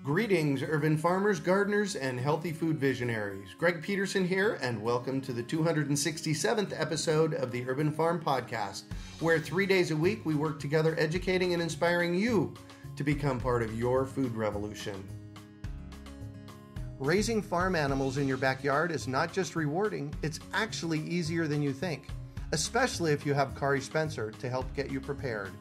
Greetings, urban farmers, gardeners, and healthy food visionaries. Greg Peterson here, and welcome to the 267th episode of the Urban Farm Podcast, where 3 days a week we work together educating and inspiring you to become part of your food revolution. Raising farm animals in your backyard is not just rewarding, it's actually easier than you think, especially if you have Kari Spencer to help get you prepared.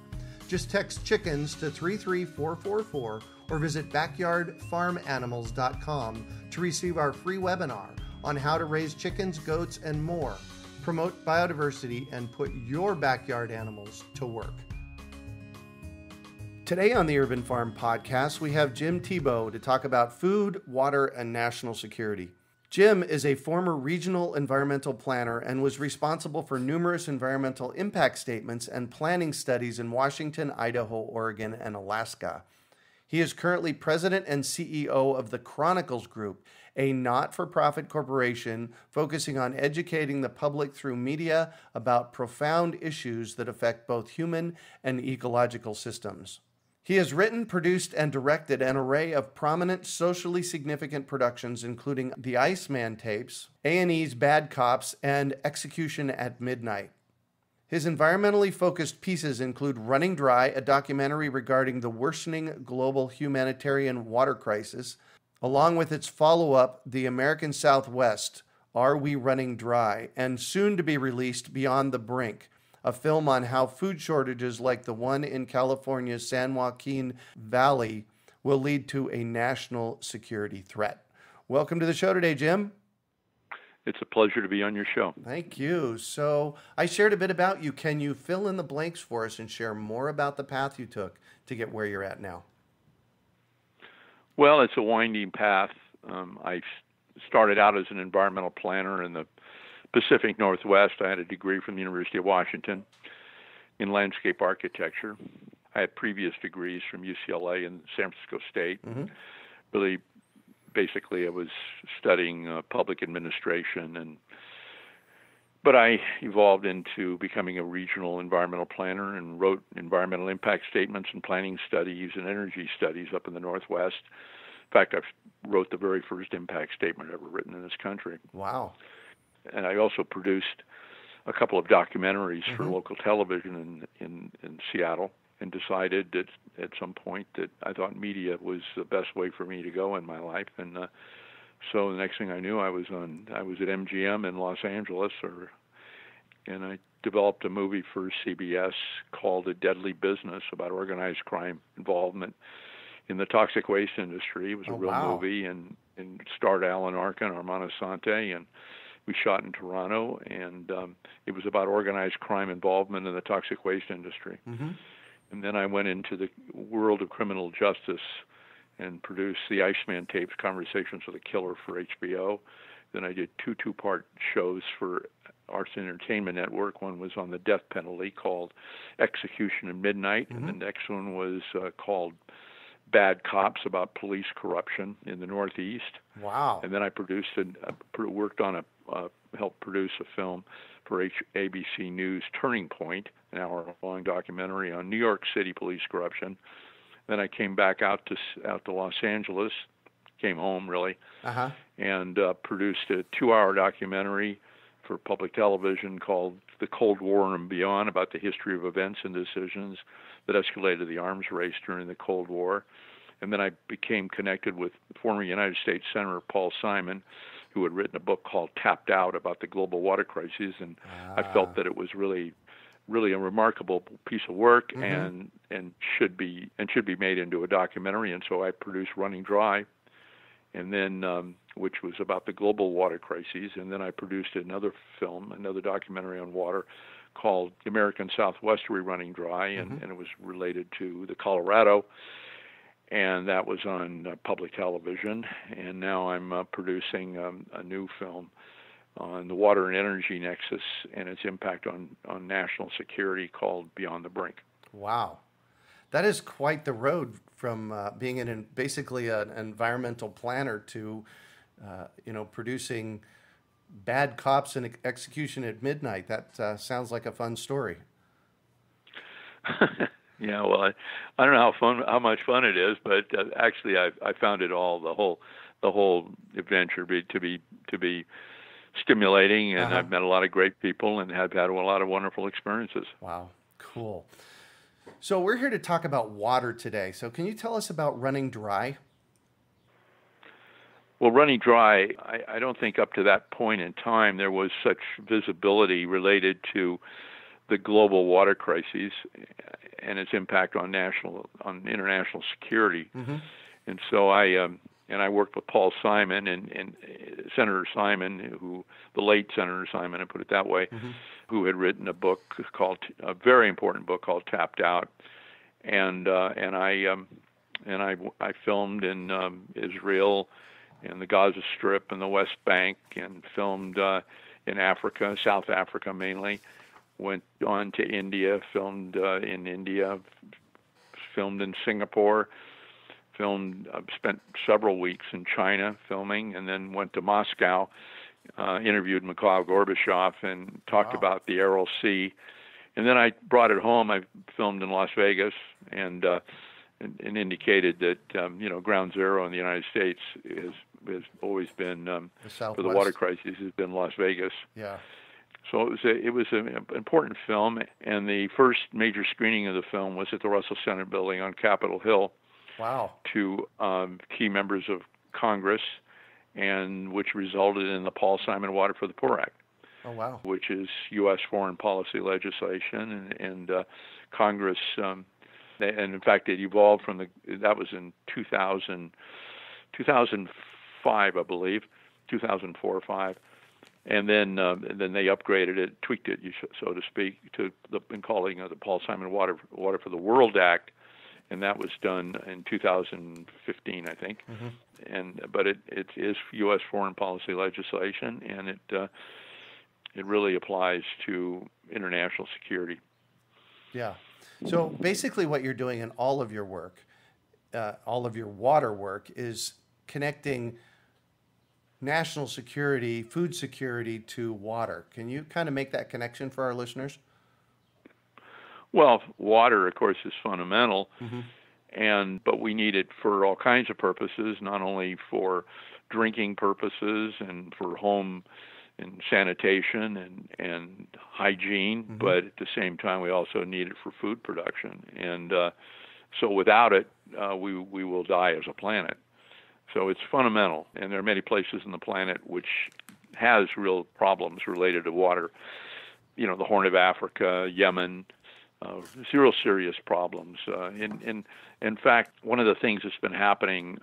Just text chickens to 33444 or visit backyardfarmanimals.com to receive our free webinar on how to raise chickens, goats, and more, promote biodiversity, and put your backyard animals to work. Today on the Urban Farm Podcast, we have Jim Thebaut to talk about food, water, and national security. Jim is a former regional environmental planner and was responsible for numerous environmental impact statements and planning studies in Washington, Idaho, Oregon, and Alaska. He is currently president and CEO of the Chronicles Group, a not-for-profit corporation focusing on educating the public through media about profound issues that affect both human and ecological systems. He has written, produced, and directed an array of prominent socially significant productions, including The Iceman Tapes, A&E's Bad Cops, and Execution at Midnight. His environmentally focused pieces include Running Dry, a documentary regarding the worsening global humanitarian water crisis, along with its follow-up, The American Southwest, Are We Running Dry?, and soon to be released Beyond the Brink, a film on how food shortages like the one in California's San Joaquin Valley will lead to a national security threat. Welcome to the show today, Jim. It's a pleasure to be on your show. Thank you. So I shared a bit about you. Can you fill in the blanks for us and share more about the path you took to get where you're at now? Well, it's a winding path. I started out as an environmental planner in the Pacific Northwest. I had a degree from the University of Washington in landscape architecture. I had previous degrees from UCLA and San Francisco State. Really, basically, I was studying public administration, but I evolved into becoming a regional environmental planner and wrote environmental impact statements and planning studies and energy studies up in the Northwest. In fact, I wrote the very first impact statement ever written in this country. Wow. And I also produced a couple of documentaries for local television in Seattle, and decided that at some point that I thought media was the best way for me to go in my life. And so the next thing I knew, I was at MGM in Los Angeles, and I developed a movie for CBS called A Deadly Business about organized crime involvement in the toxic waste industry. It was a real movie, and starred Alan Arkin, Armand Assante, and we shot in Toronto, and it was about organized crime involvement in the toxic waste industry. And then I went into the world of criminal justice and produced the Iceman Tapes, Conversations with a Killer for HBO. Then I did two-part shows for Arts Entertainment Network. One was on the death penalty called Execution at Midnight, and the next one was called Bad Cops, about police corruption in the Northeast. Wow. And then I helped produce a film for ABC News, Turning Point, an hour-long documentary on New York City police corruption. Then I came back out to Los Angeles, came home really, and produced a 2-hour documentary for public television called The Cold War and Beyond, about the history of events and decisions that escalated the arms race during the Cold War. And then I became connected with former United States Senator Paul Simon, who had written a book called Tapped Out about the global water crisis, and I felt that it was really a remarkable piece of work and should be made into a documentary. And so I produced Running Dry, and then which was about the global water crisis, and then I produced another documentary on water called The American Southwest, Are We Running Dry, and it was related to the Colorado. And that was on public television. And now I'm producing a new film on the water and energy nexus and its impact on national security called Beyond the Brink. Wow. That is quite the road from being basically an environmental planner to, producing Bad Cops and Execution at Midnight. That sounds like a fun story. Yeah, well, I don't know how much fun it is, but actually, I found it all the whole adventure to be stimulating, and I've met a lot of great people and have had a lot of wonderful experiences. Wow, cool. So we're here to talk about water today. So can you tell us about running dry? Well, running dry, I don't think up to that point in time there was such visibility related to the global water crises and its impact on international security. Mm-hmm. And so I worked with Paul Simon and Senator Simon, the late Senator Simon, I put it that way, mm-hmm. who had written a very important book called Tapped Out, and I filmed in Israel and the Gaza Strip and the West Bank, and filmed in Africa, South Africa mainly. Went on to India, filmed in India, filmed in Singapore, spent several weeks in China filming, and then went to Moscow, interviewed Mikhail Gorbachev, and talked about the Aral Sea. And then I brought it home. I filmed in Las Vegas, and indicated that ground zero in the United States has always been for the water crisis has been Las Vegas. Yeah. So it was an important film, and the first major screening of the film was at the Russell Center building on Capitol Hill. Wow. To key members of Congress, and which resulted in the Paul Simon Water for the Poor Act. Oh, wow. Which is U.S. foreign policy legislation, and Congress, and in fact it evolved from that was in 2005, I believe, 2004 or 5. And then they upgraded it, tweaked it, so to speak, in calling it the Paul Simon Water for the World Act, and that was done in 2015, I think. Mm-hmm. But it is U.S. foreign policy legislation, and it really applies to international security. Yeah. So basically, what you're doing in all of your work, all of your water work, is connecting national security, food security to water. Can you kind of make that connection for our listeners? Well, water, of course, is fundamental, mm-hmm. But we need it for all kinds of purposes, not only for drinking purposes and for home and sanitation and hygiene, mm-hmm. but at the same time, we also need it for food production. And so without it, we will die as a planet. So it's fundamental, and there are many places on the planet which has real problems related to water. The Horn of Africa, Yemen, real serious problems. In fact, one of the things that's been happening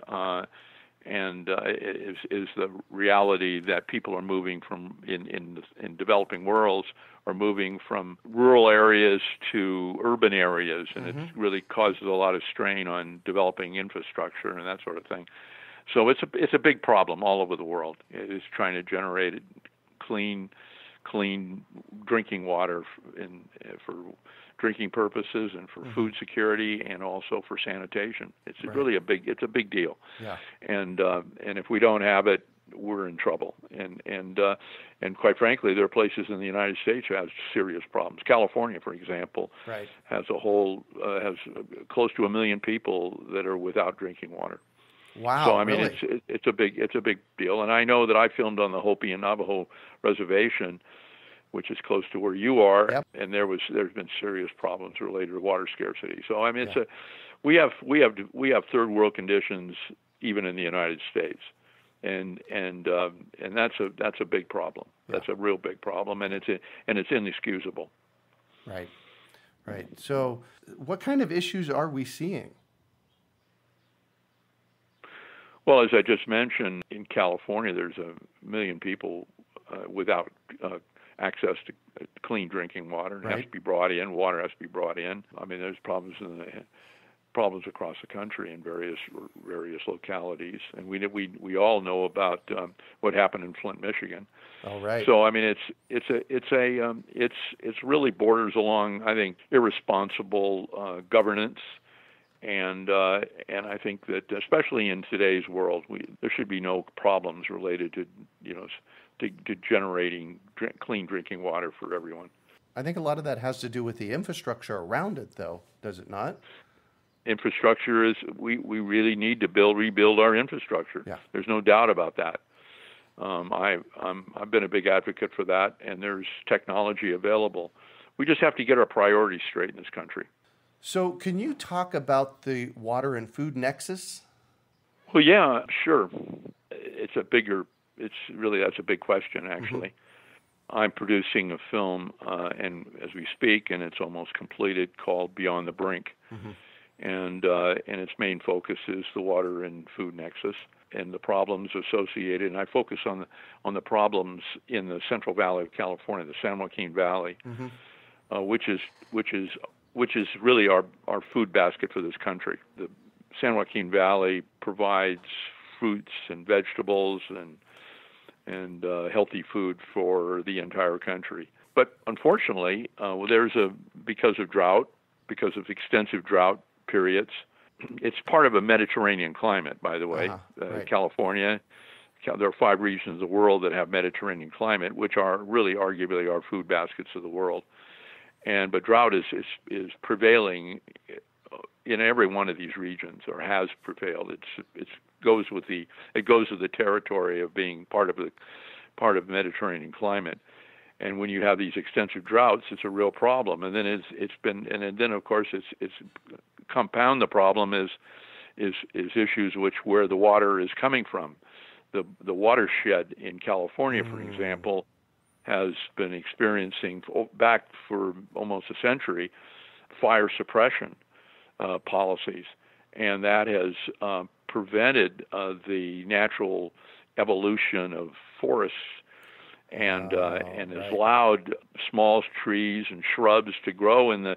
is the reality that people are moving from in developing worlds are moving from rural areas to urban areas, and mm-hmm. it really causes a lot of strain on developing infrastructure and that sort of thing. So it's a big problem all over the world. It is trying to generate clean drinking water for drinking purposes and for mm-hmm. food security and also for sanitation. It's right. really a big deal. Yeah. And if we don't have it, we're in trouble. And quite frankly, there are places in the United States who have serious problems. California, for example, right. has close to 1 million people that are without drinking water. Wow! So I mean, really? it's a big deal, and I know that I filmed on the Hopi and Navajo reservation, which is close to where you are, yep. and there's been serious problems related to water scarcity. So I mean, we have third world conditions even in the United States, and that's a big problem. Yeah. That's a real big problem, and it's inexcusable. Right. So, what kind of issues are we seeing? Well, as I just mentioned, in California, there's 1 million people without access to clean drinking water. It right. has to be brought in. Water has to be brought in. I mean, there's problems across the country in various localities, and we all know about what happened in Flint, Michigan. All right. So I mean, it's really borders along, I think, irresponsible governance. And I think that especially in today's world, there should be no problems related to generating clean drinking water for everyone. I think a lot of that has to do with the infrastructure around it, though, does it not? Infrastructure is, we really need to rebuild our infrastructure. Yeah. There's no doubt about that. I've been a big advocate for that, and there's technology available. We just have to get our priorities straight in this country. So can you talk about the water and food nexus? Well, yeah, sure. That's a big question, actually. Mm-hmm. I'm producing a film, and as we speak, and it's almost completed, called Beyond the Brink. Mm-hmm. And its main focus is the water and food nexus and the problems associated. And I focus on the problems in the Central Valley of California, the San Joaquin Valley, mm-hmm. which is really our food basket for this country. The San Joaquin Valley provides fruits and vegetables and healthy food for the entire country. But unfortunately, because of extensive drought periods, it's part of a Mediterranean climate, by the way. Right. California, there are 5 regions of the world that have Mediterranean climate, which are really arguably our food baskets of the world. But drought is prevailing in every one of these regions, or has prevailed. It goes with the territory of being part of Mediterranean climate. And when you have these extensive droughts, it's a real problem. And then then of course it's compound the problem is issues where the water is coming from. The watershed in California, for example, has been experiencing back for almost a century fire suppression policies, and that has prevented the natural evolution of forests. And has allowed small trees and shrubs to grow in the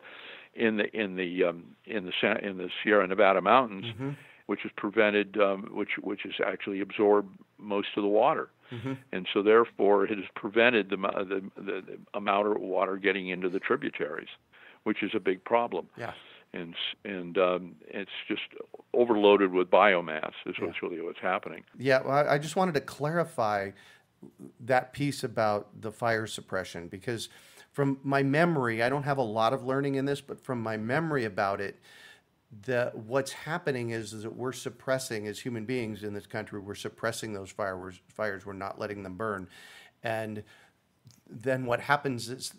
Sierra Nevada mountains, mm-hmm. which has prevented, which has actually absorbed most of the water, mm-hmm. and so therefore it has prevented the amount of water getting into the tributaries, which is a big problem. Yeah. And it's just overloaded with biomass. Is what's really what's happening. Yeah. Well, I just wanted to clarify that piece about the fire suppression, because from my memory, I don't have a lot of learning in this, but from my memory about it, what's happening is that we're suppressing, as human beings in this country, we're suppressing those fires. We're not letting them burn. And then what happens is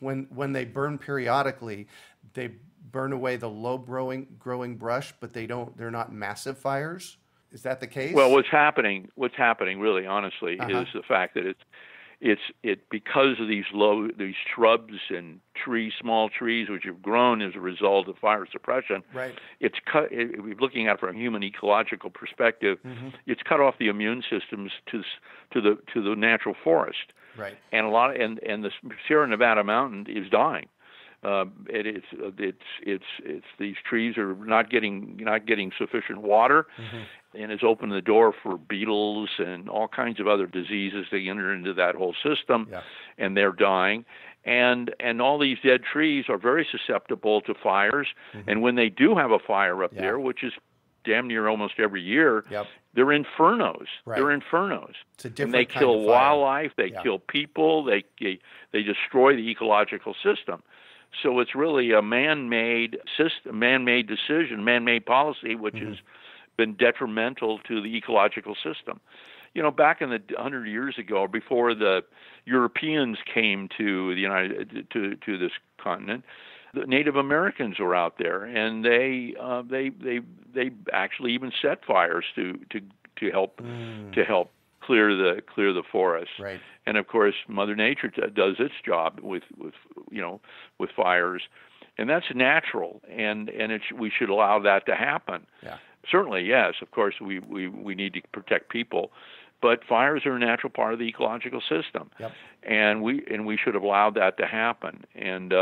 when they burn periodically, they burn away the low growing brush, but they're not massive fires. Is that the case? Well, what's happening really, honestly, is the fact that it's because of these shrubs and small trees which have grown as a result of fire suppression. Right. It's cut. Looking at it from a human ecological perspective, mm-hmm. it's cut off the immune systems to the natural forest. Right. And and the Sierra Nevada mountain is dying. It's these trees are not getting sufficient water, mm-hmm. and it's opened the door for beetles and all kinds of other diseases to enter into that whole system, and they're dying. And all these dead trees are very susceptible to fires, mm-hmm. and when they do have a fire up there, which is damn near almost every year, they're infernos. Right. They're infernos. It's a different and they kind kill of wildlife, they kill people, they destroy the ecological system. So it's really a man-made system, man-made decision, man-made policy, which mm-hmm. has been detrimental to the ecological system. You know, back in 100 years ago, before the Europeans came to to this continent, the Native Americans were out there, and they actually even set fires to help clear the forest. Right. And of course, Mother Nature does its job with fires, and that's natural. And we should allow that to happen. Yeah. Certainly, yes. Of course, we need to protect people, but fires are a natural part of the ecological system. Yep. And we should have allowed that to happen. And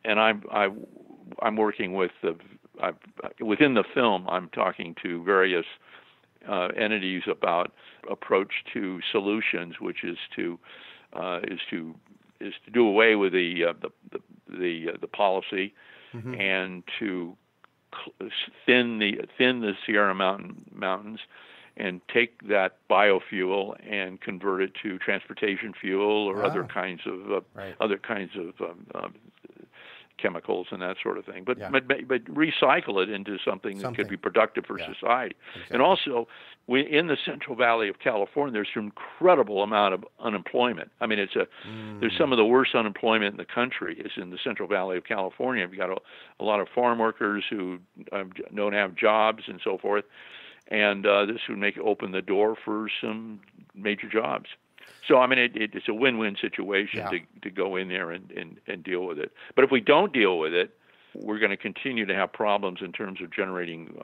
I'm working with within the film. I'm talking to various entities about approach to solutions, which is to do away with the policy, mm-hmm. and to thin the Sierra mountains, and take that biofuel and convert it to transportation fuel or other kinds of chemicals and that sort of thing. But recycle it into something that could be productive for society. Exactly. And also, in the Central Valley of California, there's an incredible amount of unemployment. I mean, there's some of the worst unemployment in the country is in the Central Valley of California. We've got a lot of farm workers who don't have jobs and so forth. And this would open the door for some major jobs. So, I mean, it's a win-win situation to go in there and deal with it. But if we don't deal with it, we're going to continue to have problems in terms of generating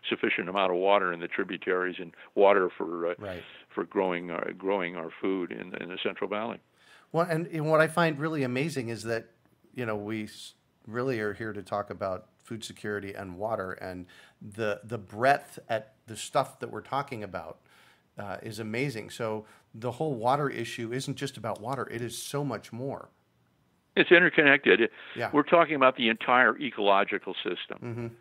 sufficient amount of water in the tributaries and water for growing our food in the Central Valley. Well, and what I find really amazing is that, we really are here to talk about food security and water, and the breadth at the stuff that we're talking about is amazing. So the whole water issue isn't just about water. It is so much more. It's interconnected. We're talking about the entire ecological system.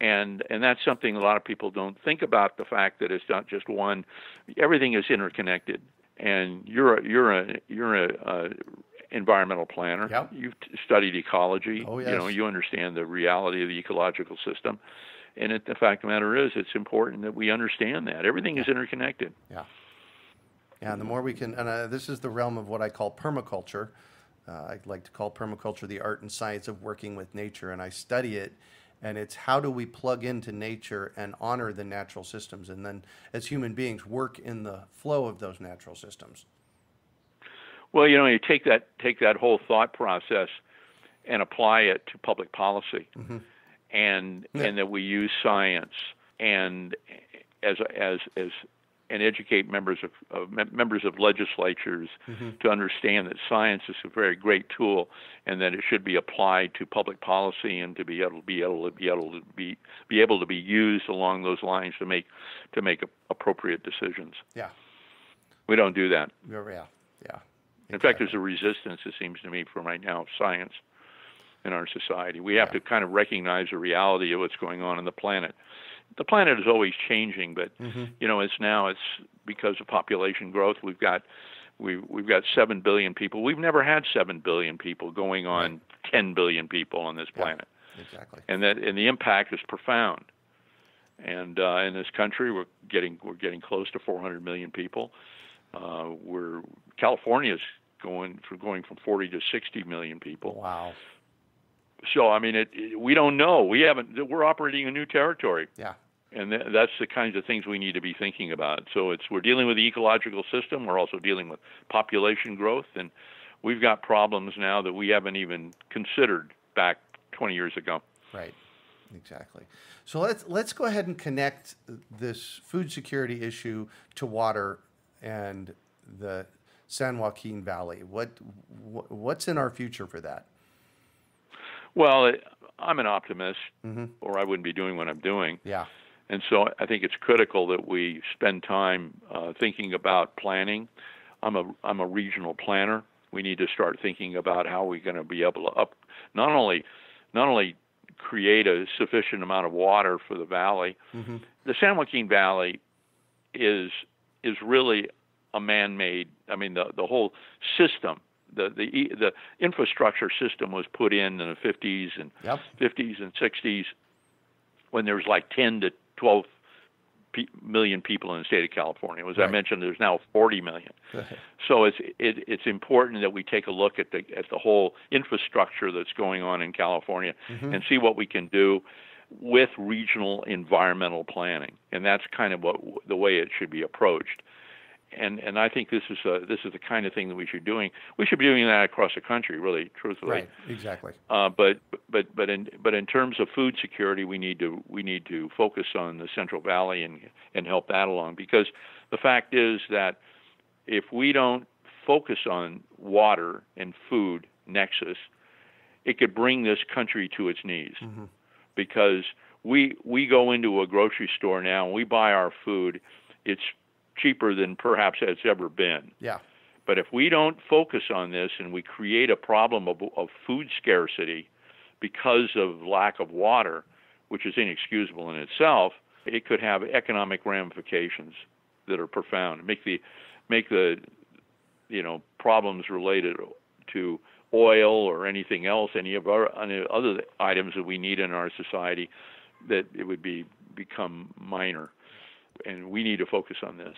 And that's something a lot of people don't think about, the fact that it's not just one. Everything is interconnected. And you're a environmental planner. Yep. You've studied ecology. Oh, yes. You understand the reality of the ecological system. And the fact of the matter is, it's important that we understand that. Everything is interconnected. Yeah. Yeah, and the more we can, and this is the realm of what I call permaculture. I like to call permaculture the art and science of working with nature, and I study it, and it's how do we plug into nature and honor the natural systems, and then as human beings work in the flow of those natural systems. Well, you take that whole thought process and apply it to public policy, and that we use science and and educate members of legislatures to understand that science is a very great tool, and that it should be applied to public policy and to be able to be used along those lines to make appropriate decisions. Yeah, we don't do that. Yeah. In fact, there's a resistance, it seems to me, from right now of science in our society. We have to kind of recognize the reality of what's going on the planet. The planet is always changing, but it's because of population growth. We've got 7 billion people. We've never had 7 billion people going on 10 billion people on this planet. Exactly. And the impact is profound. And in this country, we're getting close to 400 million people. California's going from 40 to 60 million people. Wow. So, I mean, we don't know. We're operating in new territory. Yeah. And that's the kinds of things we need to be thinking about. So we're dealing with the ecological system. We're also dealing with population growth. And we've got problems now that we haven't even considered back 20 years ago. Right. Exactly. So let's go ahead and connect this food security issue to water and the San Joaquin Valley. What's in our future for that? Well, I'm an optimist, or I wouldn't be doing what I'm doing. Yeah. And so I think it's critical that we spend time thinking about planning. I'm a regional planner. We need to start thinking about how we're going to be able to not only create a sufficient amount of water for the valley. The San Joaquin Valley is really a man-made. I mean, the whole system. The infrastructure system was put in the 50s and 60s when there was like 10 to 12 million people in the state of California. As I mentioned, there's now 40 million. So it's important that we take a look at the whole infrastructure that's going on in California and see what we can do with regional environmental planning, and that's kind of the way it should be approached. And I think this is the kind of thing that we should be doing. We should be doing that across the country, really, truthfully. Right. Exactly. But in terms of food security, we need to focus on the Central Valley and help that along, because the fact is that if we don't focus on water and food nexus, it could bring this country to its knees. Because we go into a grocery store now and we buy our food. It's cheaper than perhaps it's ever been. Yeah. But if we don't focus on this and we create a problem of food scarcity because of lack of water, which is inexcusable in itself, it could have economic ramifications that are profound. Make the problems related to oil or anything else, any other items that we need in our society, that it would become minor. And we need to focus on this.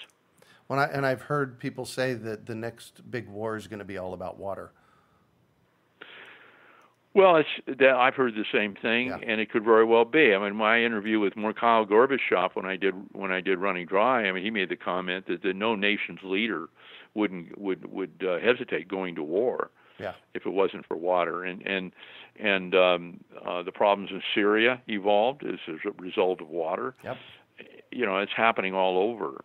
I've heard people say that the next big war is going to be all about water. Well, I've heard the same thing, and it could very well be. I mean, my interview with Mikhail Gorbachev when I did Running Dry, I mean, he made the comment that no nation's leader would hesitate going to war if it wasn't for water. And the problems in Syria evolved as a result of water. Yep. It's happening all over.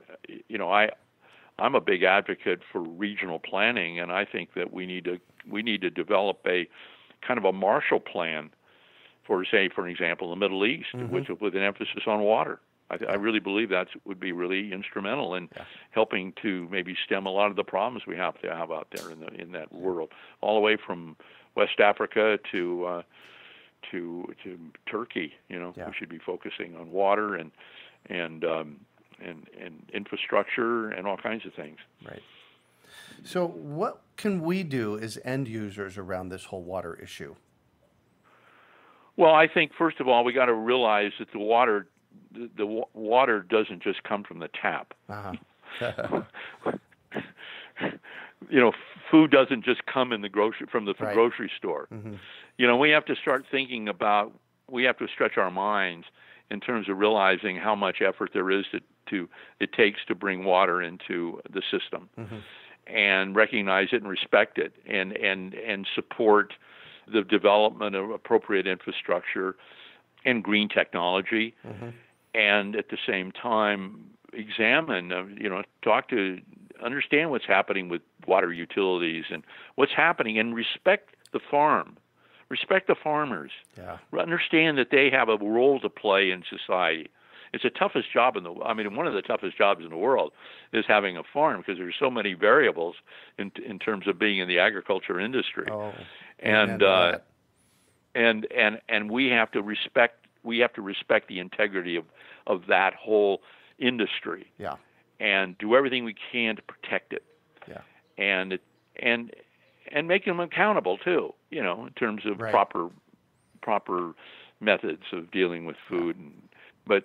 I'm a big advocate for regional planning, and I think that we need to develop a kind of a Marshall Plan for example, the Middle East, with an emphasis on water. I really believe that would be really instrumental in helping to maybe stem a lot of the problems we have to have out there in that world, all the way from West Africa to Turkey. We should be focusing on water and infrastructure and all kinds of things. Right. So what can we do as end users around this whole water issue? Well, I think, first of all, we got to realize that the water doesn't just come from the tap. Uh-huh. Food doesn't just come in the grocery store. Mm-hmm. We have to start thinking about, we have to stretch our minds in terms of realizing how much effort there is it takes to bring water into the system. Mm-hmm. And recognize it and respect it, and support the development of appropriate infrastructure and green technology, and at the same time examine, understand what's happening with water utilities and what's happening, and respect the farm, respect the farmers, understand that they have a role to play in society. It's the toughest job one of the toughest jobs in the world is having a farm, because there's so many variables in terms of being in the agriculture industry. Oh, and we have to respect the integrity of that whole industry. Yeah. And do everything we can to protect it. Yeah. And make them accountable too, in terms of proper methods of dealing with food. But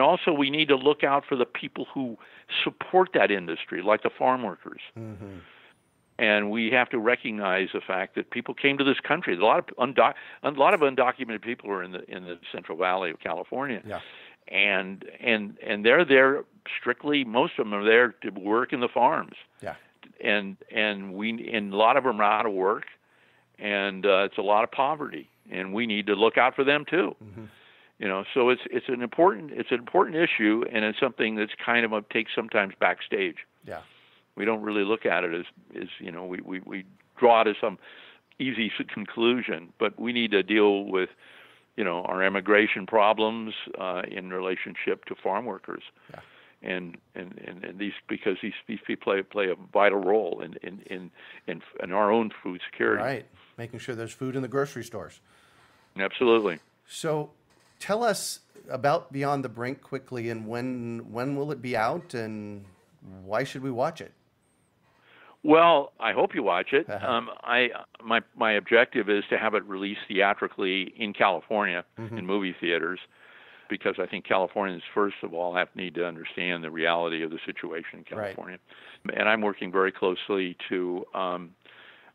also we need to look out for the people who support that industry, like the farm workers. Mm-hmm. And we have to recognize the fact that people came to this country. A lot of undocumented people are in the Central Valley of California. Yeah. And they're there strictly. Most of them are there to work in the farms. Yeah. And a lot of them are out of work, and it's a lot of poverty, and we need to look out for them too. Mm-hmm. So it's an important issue, and it's something that's kind of takes sometimes backstage. Yeah. We don't really look at it as we draw to some easy conclusion, but we need to deal with our immigration problems in relationship to farm workers. Yeah. And these people play a vital role in our own food security. Right. Making sure there's food in the grocery stores. Absolutely. So tell us about Beyond the Brink quickly, and when will it be out, and why should we watch it? Well, I hope you watch it. My objective is to have it released theatrically in California, in movie theaters, because I think Californians, first of all, need to understand the reality of the situation in California. Right. And I'm working very closely to.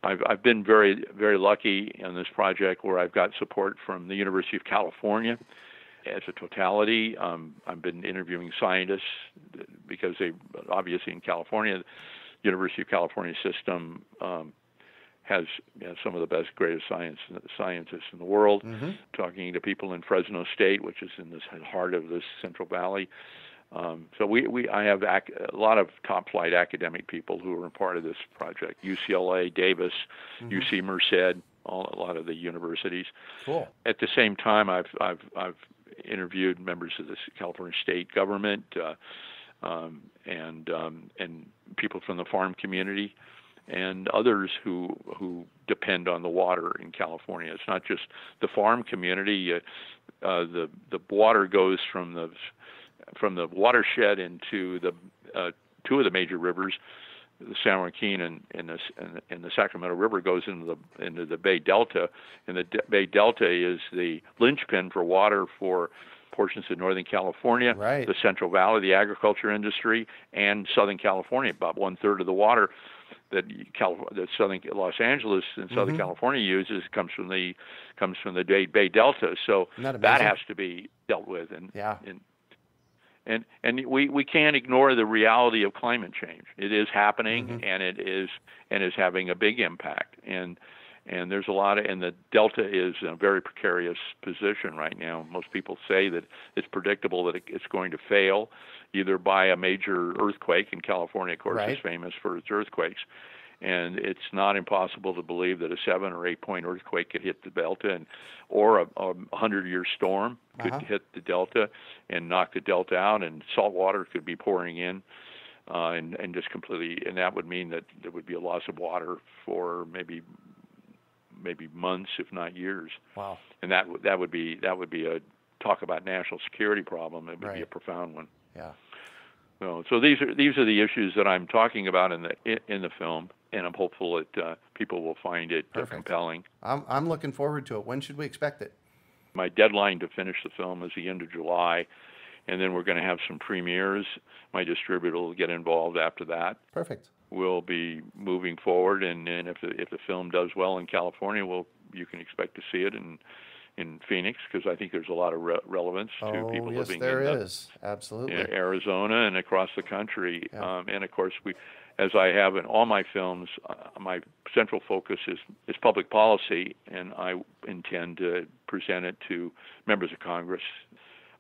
I've been very, very lucky in this project where I've got support from the University of California as a totality. I've been interviewing scientists because obviously in California, University of California system has some of the best, greatest scientists in the world. Mm-hmm. Talking to people in Fresno State, which is in the heart of this Central Valley. So I have a lot of top-flight academic people who are a part of this project. UCLA, Davis, UC Merced, a lot of the universities. Cool. At the same time, I've interviewed members of the California state government. And people from the farm community and others who depend on the water in California. It's not just the farm community. The water goes from watershed into the two of the major rivers, the San Joaquin and the Sacramento River goes into the Bay Delta, and the Bay Delta is the linchpin for water for portions of Northern California, right, the Central Valley, the agriculture industry, and Southern California. About 1/3 of the water that Southern Los Angeles and Southern California uses comes from the Bay Delta. So that has to be dealt with, and we can't ignore the reality of climate change. It is happening, and it is having a big impact. And there's a lot of, and the Delta is in a very precarious position right now. Most people say that it's predictable that it's going to fail, either by a major earthquake. And California, of course, is famous for its earthquakes. And it's not impossible to believe that a 7 or 8 point earthquake could hit the Delta, or a 100-year storm could hit the Delta and knock the Delta out, and salt water could be pouring in, and just completely. And that would mean that there would be a loss of water for maybe months, if not years. Wow! And that would be a talk about national security problem. It would be a profound one. Yeah. So these are the issues that I'm talking about in the film, and I'm hopeful that people will find it compelling. I'm looking forward to it. When should we expect it? My deadline to finish the film is the end of July, and then we're going to have some premieres. My distributor will get involved after that. Perfect. We'll be moving forward, and if the film does well in California, you can expect to see it in Phoenix, because I think there's a lot of relevance to people living absolutely in Arizona and across the country. And of course, as I have in all my films, my central focus is public policy, and I intend to present it to members of Congress.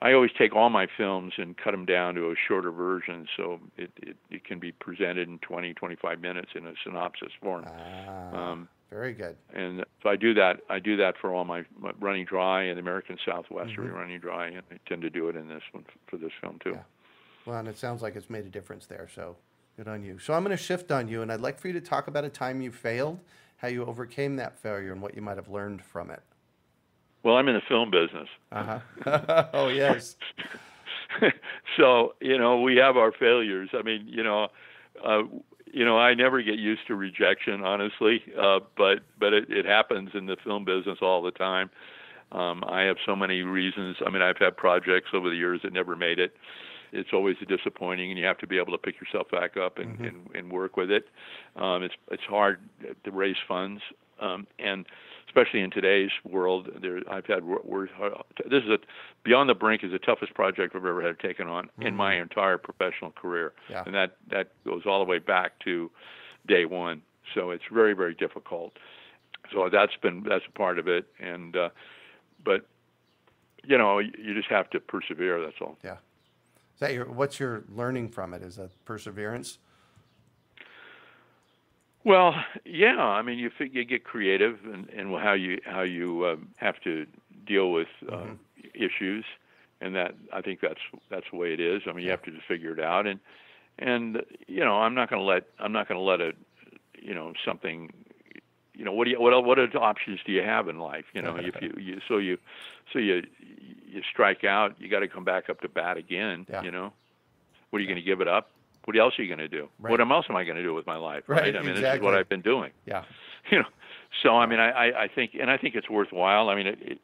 I always take all my films and cut them down to a shorter version, so it can be presented in 20, 25 minutes in a synopsis form. Very good. And so I do that for all my Running Dry and American Southwest Running Dry, and I tend to do it in this one for this film too. Yeah. Well, and it sounds like it's made a difference there, so good on you. So I'm going to shift on you, and I'd like for you to talk about a time you failed, how you overcame that failure, and what you might have learned from it. Well, I'm in the film business. Oh, yes. So, we have our failures. I mean, I never get used to rejection, honestly, but it happens in the film business all the time. I have so many reasons. I mean, I've had projects over the years that never made it. It's always disappointing, and you have to be able to pick yourself back up and work with it. It's hard to raise funds, and especially in today's world, Beyond the Brink is the toughest project I've ever had taken on in my entire professional career, and that goes all the way back to day one. So it's very, very difficult. So that's a part of it, and but you just have to persevere. That's all. Yeah. Is that what's your learning from it? Is that perseverance? Well, yeah. I mean, you get creative and how you have to deal with issues, and that I think that's the way it is. I mean, you have to just figure it out, and I'm not going to let it something. What other options do you have in life? If you strike out, you got to come back up to bat again. Yeah. What are you going to give it up? What else are you going to do? Right. What else am I going to do with my life? Right. I mean, exactly. This is what I've been doing. Yeah. So I mean, I think it's worthwhile. I mean,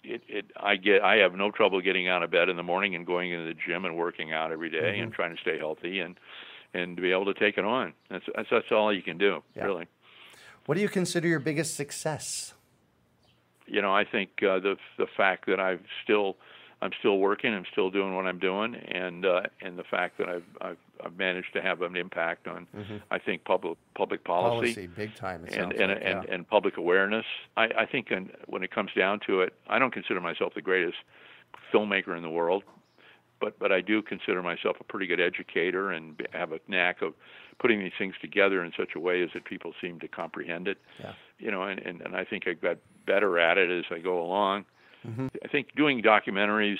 I have no trouble getting out of bed in the morning and going into the gym and working out every day and trying to stay healthy and to be able to take it on. That's all you can do, really. What do you consider your biggest success? I think the fact that I'm still working, I'm still doing what I'm doing, and the fact that I've managed to have an impact on, I think, public policy, big time, and public awareness. I think when it comes down to it, I don't consider myself the greatest filmmaker in the world, but I do consider myself a pretty good educator and have a knack of putting these things together in such a way as that people seem to comprehend it. Yeah. And I think I got better at it as I go along. I think doing documentaries,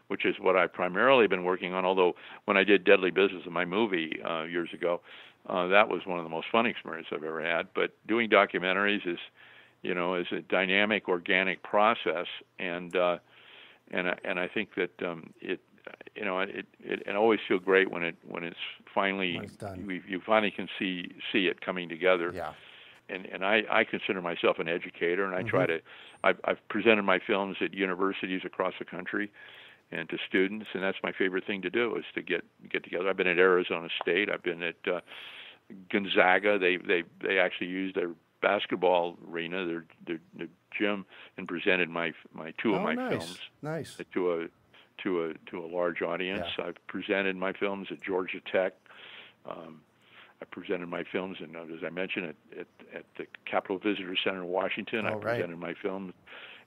which is what I've primarily been working on, although when I did Deadly Business in my movie years ago, that was one of the most fun experiences I've ever had. But doing documentaries is a dynamic, organic process, and I think that it always feels great when it's finally When it's done. you finally can see it coming together. Yeah. And I consider myself an educator, and I Mm-hmm. try to. I've presented my films at universities across the country, and to students, and that's my favorite thing to do is to get together. I've been at Arizona State. I've been at Gonzaga. They actually used their basketball arena, their gym, and presented my two of my films. Nice. To a large audience. Yeah. I've presented my films at Georgia Tech. I presented my films, and as I mentioned, at the Capitol Visitor Center in Washington. I presented my films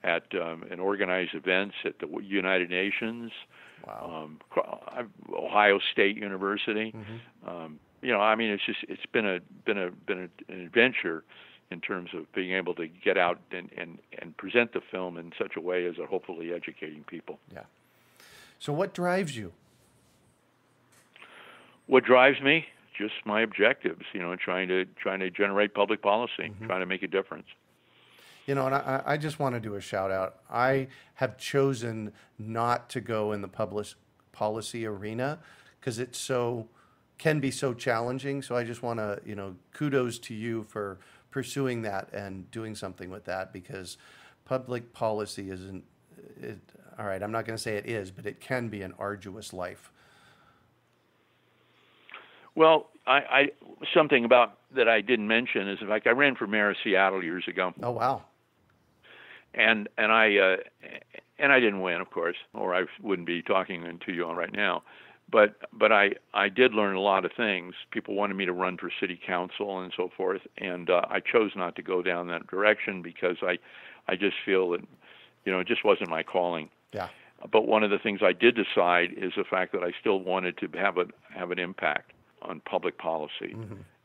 at and organized events at the United Nations. Wow. Ohio State University. Mm-hmm. It's been an adventure in terms of being able to get out and present the film in such a way as hopefully educating people. Yeah. So what drives you? What drives me? Just my objectives, trying to generate public policy, trying to make a difference. And I just want to do a shout out. I have chosen not to go in the public policy arena because can be so challenging. So I just want to, kudos to you for pursuing that and doing something with that, because public policy isn't, all right, I'm not going to say it is, but it can be an arduous life. Well, I something about that I didn't mention is, in fact, I ran for mayor of Seattle years ago. Oh, wow. And I didn't win, of course, or I wouldn't be talking to you on right now. But I did learn a lot of things. People wanted me to run for city council and so forth, and I chose not to go down that direction because I just feel that, it just wasn't my calling. Yeah. But one of the things I did decide is the fact that I still wanted to have an impact on public policy,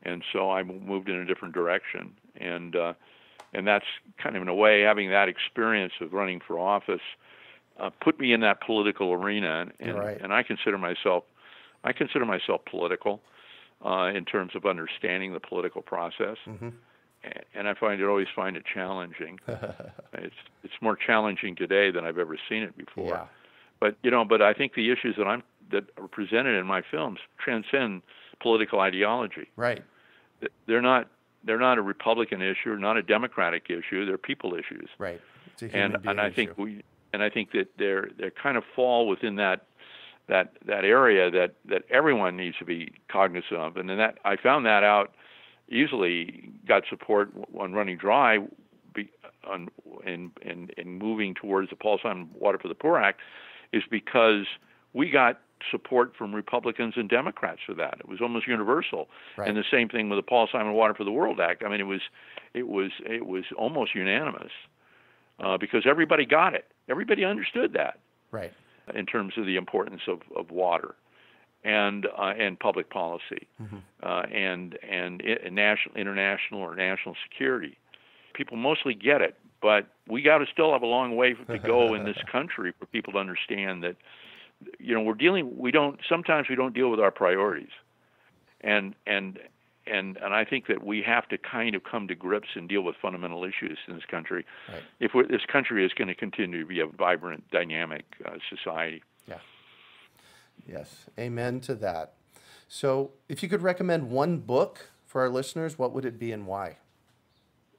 and so I moved in a different direction, and that's kind of, in a way, having that experience of running for office put me in that political arena, and I consider myself political in terms of understanding the political process, and I always find it challenging. It's more challenging today than I've ever seen it before. Yeah. But I think the issues that are presented in my films transcend political ideology. Right. They're not a Republican issue, not a Democratic issue. They're people issues. Right. It's a human being issue. I think that they kind of fall within that area that everyone needs to be cognizant of, and that I found that out easily. Got support on running dry, in moving towards the Paul Simon Water for the Poor Act, is because we got support from Republicans and Democrats for that. It was almost universal. Right. And the same thing with the Paul Simon Water for the World Act. I mean, it was almost unanimous because everybody got it. Everybody understood that. Right. In terms of the importance of water and public policy and international or national security. People mostly get it, but we got to still have a long way to go in this country for people to understand that, sometimes we don't deal with our priorities. And I think that we have to kind of come to grips and deal with fundamental issues in this country. Right. If this country is going to continue to be a vibrant, dynamic society. Yeah. Yes. Amen to that. So if you could recommend one book for our listeners, what would it be and why?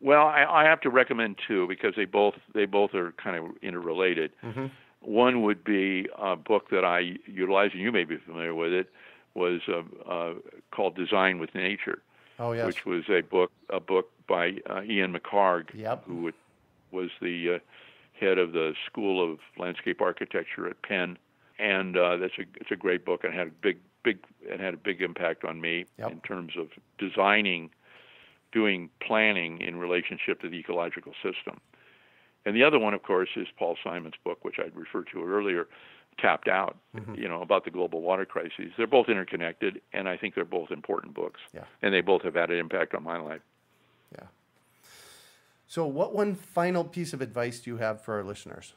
Well, I have to recommend two because they both are kind of interrelated. Mm-hmm. One would be a book that I utilize, and you may be familiar with it, was called Design with Nature. Oh, yes. Which was a book by Ian McHarg, yep. who was the head of the School of Landscape Architecture at Penn, and it's a great book and had a big impact on me yep. in terms of doing planning in relationship to the ecological system. And the other one, of course, is Paul Simon's book, which I referred to earlier, Tapped Out, about the global water crises. They're both interconnected, and I think they're both important books. Yeah. And they both have had an impact on my life. Yeah. So what one final piece of advice do you have for our listeners?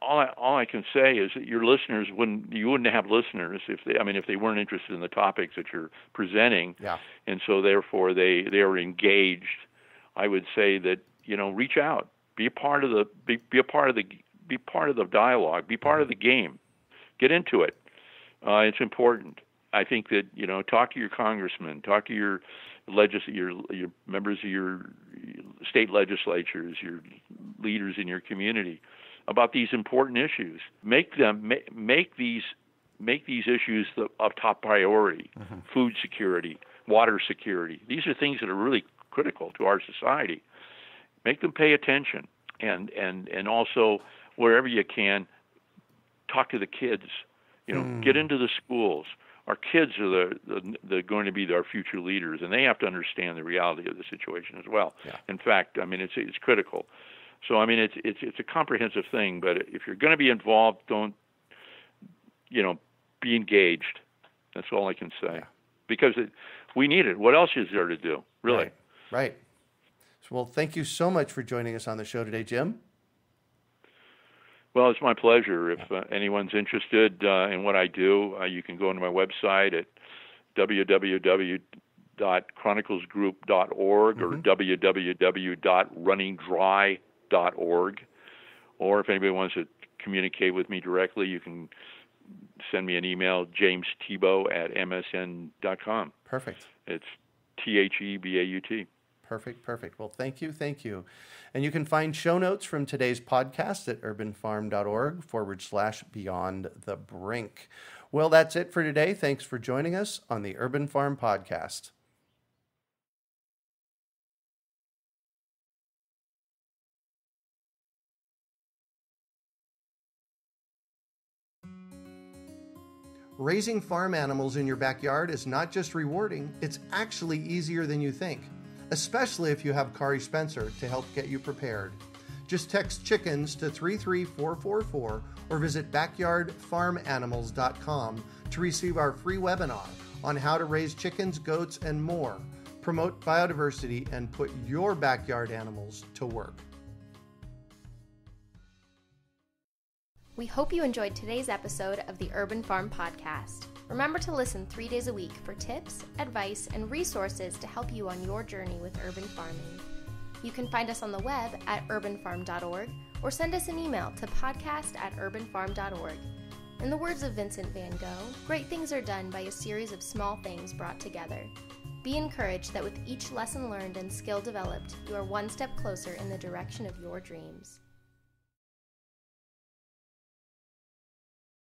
All I can say is that your listeners you wouldn't have listeners if they weren't interested in the topics that you're presenting. Yeah. And so therefore they are engaged. I would say that, reach out. Be a part of the dialogue. Be part of the game. Get into it. It's important. I think that, talk to your congressman, talk to your your members of your state legislatures, your leaders in your community about these important issues. Make these issues of top priority. Mm-hmm. Food security, water security. These are things that are really critical to our society. Make them pay attention, and also wherever you can, talk to the kids. Get into the schools. Our kids are they're going to be our future leaders, and they have to understand the reality of the situation as well. Yeah. In fact, it's critical. So it's a comprehensive thing. But if you're going to be involved, don't be engaged. That's all I can say. Yeah. Because we need it. What else is there to do? Really? Right. Well, thank you so much for joining us on the show today, Jim. Well, it's my pleasure. If anyone's interested in what I do, you can go to my website at www.chroniclesgroup.org mm-hmm. or www.runningdry.org. Or if anybody wants to communicate with me directly, you can send me an email, jamestybaut@msn.com. Perfect. It's Thebaut. Perfect. Well, thank you. And you can find show notes from today's podcast at urbanfarm.org/beyond the brink. Well, that's it for today. Thanks for joining us on the Urban Farm Podcast. Raising farm animals in your backyard is not just rewarding, it's actually easier than you think, especially if you have Kari Spencer to help get you prepared. Just text chickens to 33444 or visit backyardfarmanimals.com to receive our free webinar on how to raise chickens, goats, and more, promote biodiversity, and put your backyard animals to work. We hope you enjoyed today's episode of the Urban Farm Podcast. Remember to listen 3 days a week for tips, advice, and resources to help you on your journey with urban farming. You can find us on the web at urbanfarm.org or send us an email to podcast@urbanfarm.org. In the words of Vincent van Gogh, great things are done by a series of small things brought together. Be encouraged that with each lesson learned and skill developed, you are one step closer in the direction of your dreams.